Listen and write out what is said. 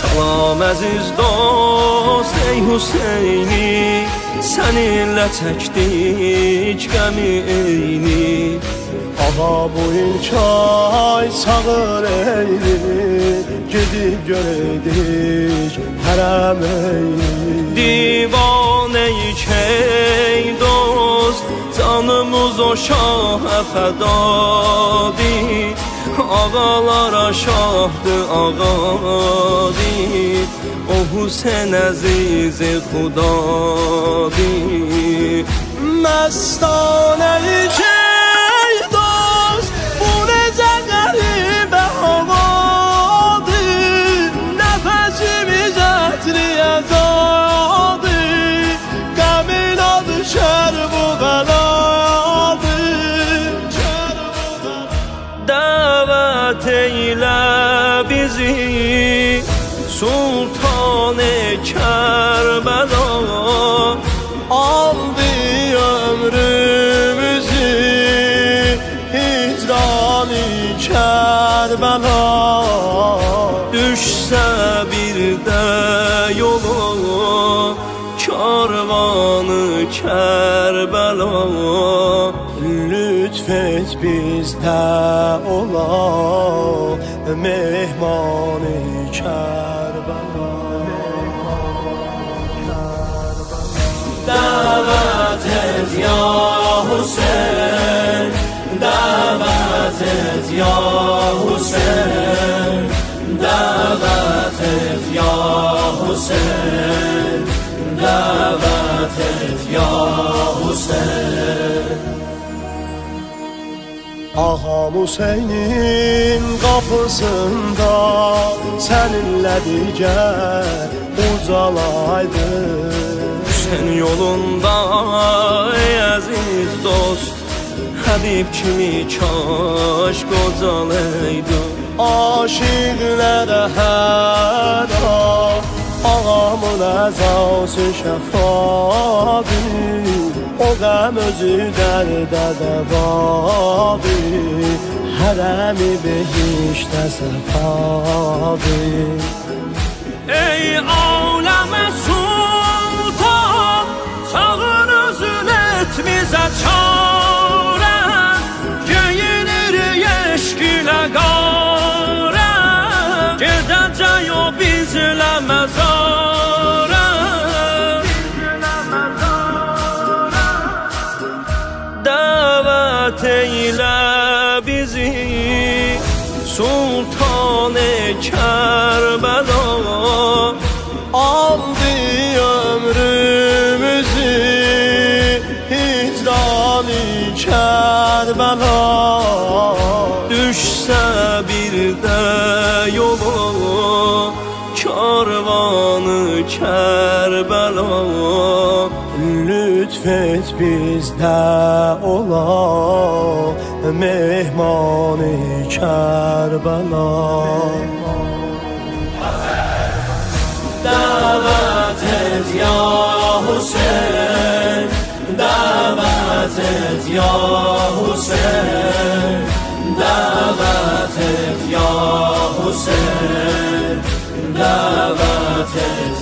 Salam əziz dost, ey Hüseyni, səninlə çəkdik qəmi eyni. Ağa bu ilçay sağır eyni, gedib görəydik hərəm eyni. Divaneyik ey dost, canımız o şaha fədadır. Ağalara şahdı ağadır, o Hüseyin əzizi xudadır. Məstanəyik ey dost, bu necə qəribə havadır. Nəfəsimiz ətri əzadır, qəmin adı Kərbəladır. Dəvət eylə bizi Sultan-ı Kərbəla, aldı ömrümüzü hicran-ı Kərbəla. düşsə bir də yolu karvanı Kərbəla. Lütf et bizdə ola mehman-ı Kərbəla. Dəvət et ya Hüseyin, dəvət et ya Hüseyin, dəvət et ya Hüseyin, dəvət et ya Hüseyin. Ağam Hüseynin qapısında səninlə digər ucalaydı. Sen yolunda ey aziz dost, Habib kimi kaş qocalaydı. Aşiqlərə hər an ağamın əzası şəfadır. O qəm özü dərdə dəvadır, hərəmi behiştə səfadır. Ey aləmə sultan, çağır özün etmizə çarə, geyinir yeşkilə qarə, gedəcək o bizlə məzarə. Dəvət eylə bizi Sultan-ı Kərbəla, aldı ömrümüzü hicran-ı Kərbəla. düşsə bir də yolu karvanı Kərbəla. Lütf et bizdə ola mehman-ı Kərbəla. Dəvət et ya Hüseyin, dəvət et ya Hüseyin, dəvət et ya Hüseyin, dəvət et